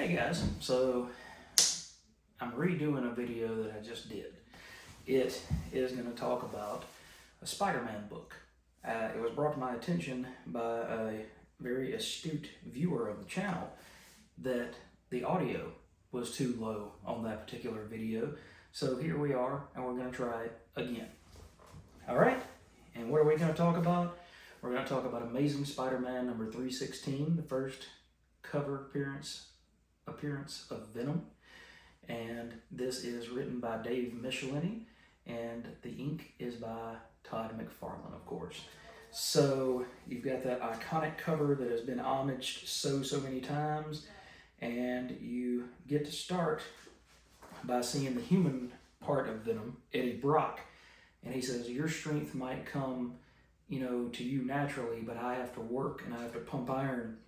Hey guys, so I'm redoing a video that I just did. It is going to talk about a Spider-Man book. It was brought to my attention by a very astute viewer of the channel that the audio was too low on that particular video. So here we are, and we're going to try it again. Alright, and what are we going to talk about? We're going to talk about Amazing Spider-Man number 316, the first cover appearance of Venom, and this is written by Dave Michelini, and the ink is by Todd McFarlane, of course. So you've got that iconic cover that has been homaged so many times, and you get to start by seeing the human part of Venom, Eddie Brock, and he says, your strength might come, to you naturally, but I have to work and I have to pump iron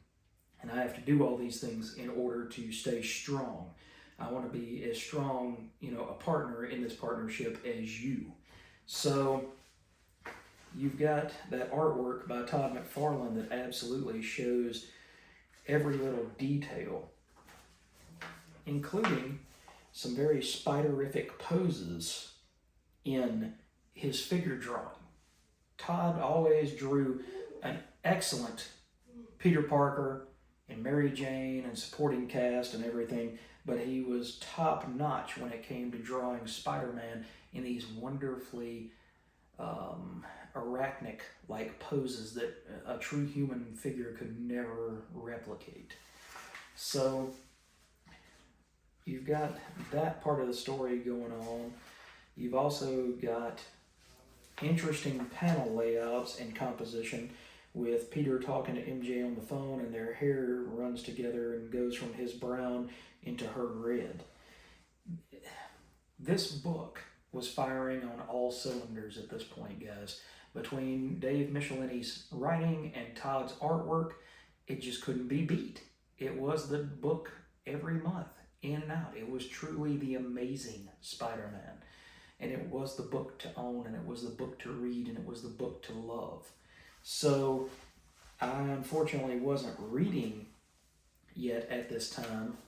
and I have to do all these things in order to stay strong. I want to be as strong, a partner in this partnership as you. So you've got that artwork by Todd McFarlane that absolutely shows every little detail, including some very spiderific poses in his figure drawing. Todd always drew an excellent Peter Parker and Mary Jane and supporting cast and everything, but he was top notch when it came to drawing Spider-Man in these wonderfully arachnic-like poses that a true human figure could never replicate. So you've got that part of the story going on. You've also got interesting panel layouts and composition, with Peter talking to MJ on the phone and their hair runs together and goes from his brown into her red. This book was firing on all cylinders at this point, guys. Between Dave Michelini's writing and Todd's artwork, it just couldn't be beat. It was the book every month, in and out. It was truly the Amazing Spider-Man. And it was the book to own, and it was the book to read, and it was the book to love. So I unfortunately wasn't reading yet at this time.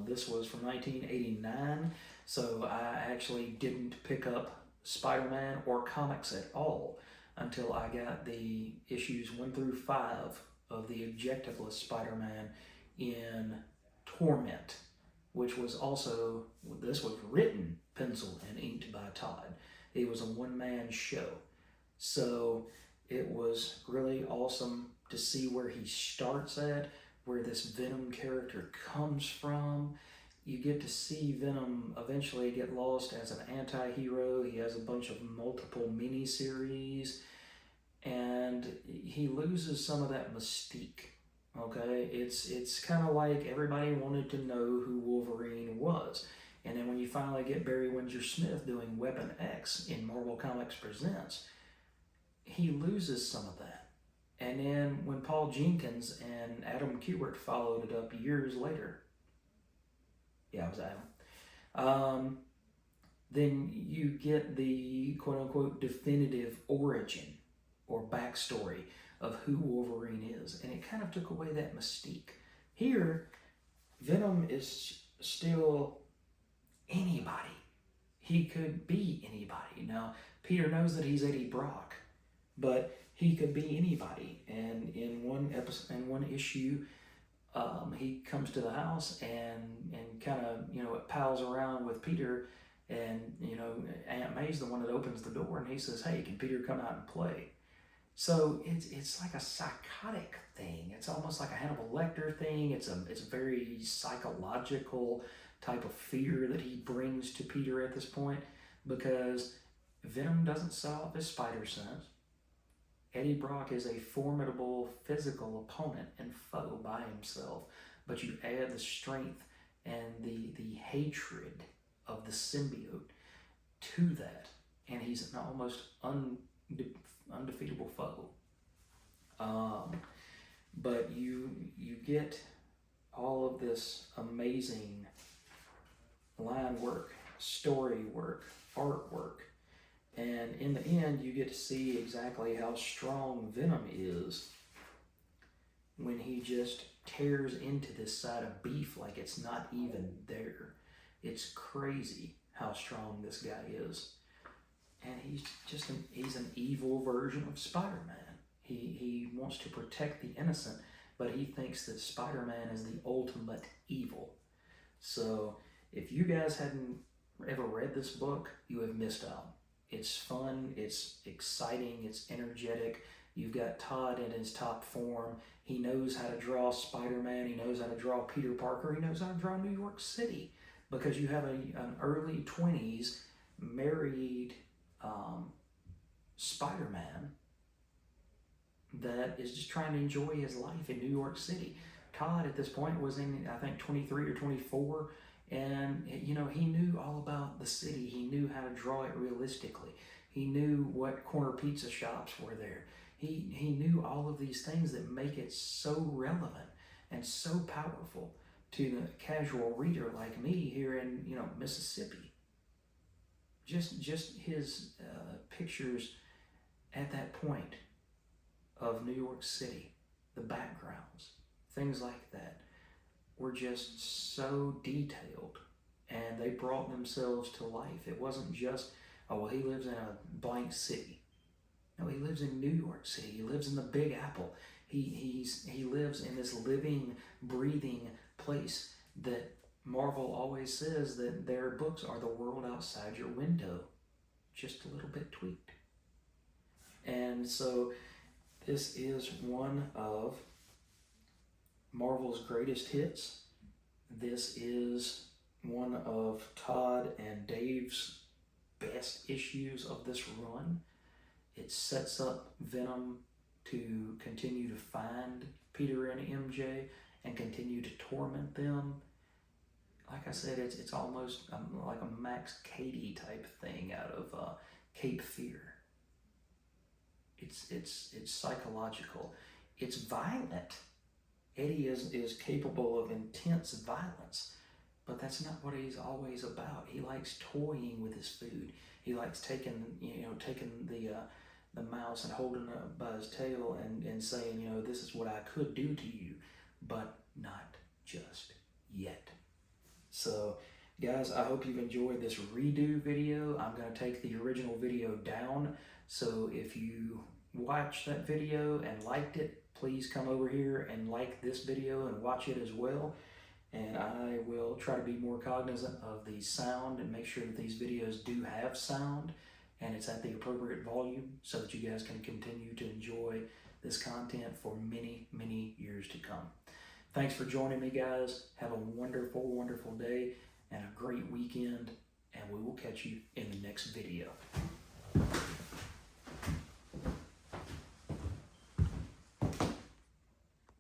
This was from 1989, so I actually didn't pick up Spider-Man or comics at all until I got the issues 1 through 5 of the Objectiveless Spider-Man in Torment, which was also, this was written, penciled, and inked by Todd. It was a one-man show. So it was really awesome to see where he starts at, where this Venom character comes from. You get to see Venom eventually get lost as an anti-hero. He has a bunch of multiple mini-series, and he loses some of that mystique. Okay, it's kind of like everybody wanted to know who Wolverine was. And then when you finally get Barry Windsor-Smith doing Weapon X in Marvel Comics Presents, he loses some of that. And then when Paul Jenkins and Adam Kubert followed it up years later, yeah, it was Adam, then you get the quote-unquote definitive origin or backstory of who Wolverine is, and it kind of took away that mystique. Here, Venom is still anybody. He could be anybody. Now, Peter knows that he's Eddie Brock, but he could be anybody. And in one episode, in one issue, he comes to the house and kind of pals around with Peter, and Aunt May's the one that opens the door, and he says, "Hey, can Peter come out and play?" So it's like a psychotic thing. It's almost like a Hannibal Lecter thing. It's a very psychological type of fear that he brings to Peter at this point, because Venom doesn't sell off his spider sense. Eddie Brock is a formidable physical opponent and foe by himself, but you add the strength and the hatred of the symbiote to that, and he's an almost undefeatable foe. But you get all of this amazing line work, story work, artwork, and in the end you get to see exactly how strong Venom is when he just tears into this side of beef like it's not even there. It's crazy how strong this guy is. And he's just he's an evil version of Spider-Man. He wants to protect the innocent, but he thinks that Spider-Man is the ultimate evil. So if you guys hadn't ever read this book, you have missed out. It's fun, it's exciting, it's energetic. You've got Todd in his top form. He knows how to draw Spider-Man. He knows how to draw Peter Parker. He knows how to draw New York City, because you have an early 20s married Spider-Man that is just trying to enjoy his life in New York City. Todd at this point was in, I think, 23 or 24, and you know, he knew all about the city. He knew how to draw it realistically. He knew what corner pizza shops were there. He knew all of these things that make it so relevant and so powerful to the casual reader like me here in, you know, Mississippi. Just his pictures at that point of New York City, the backgrounds, things like that, were just so detailed, and they brought themselves to life. It wasn't just, oh, well, he lives in a blank city. No, he lives in New York City. He lives in the Big Apple. He lives in this living, breathing place that Marvel always says that their books are the world outside your window, just a little bit tweaked. And so this is one of Marvel's greatest hits. This is one of Todd and Dave's best issues of this run. It sets up Venom to continue to find Peter and MJ and continue to torment them. Like I said, it's almost like a Max Cady type thing out of Cape Fear. It's psychological. It's violent. Eddie is capable of intense violence, but that's not what he's always about. He likes toying with his food. He likes taking the mouse and holding it by his tail and saying, you know, this is what I could do to you, but not just yet. So guys, I hope you've enjoyed this redo video. I'm going to take the original video down, so if you watched that video and liked it, please come over here and like this video and watch it as well. And I will try to be more cognizant of the sound and make sure that these videos do have sound and it's at the appropriate volume, so that you guys can continue to enjoy this content for many, many years to come. Thanks for joining me, guys. Have a wonderful, wonderful day and a great weekend, and we will catch you in the next video.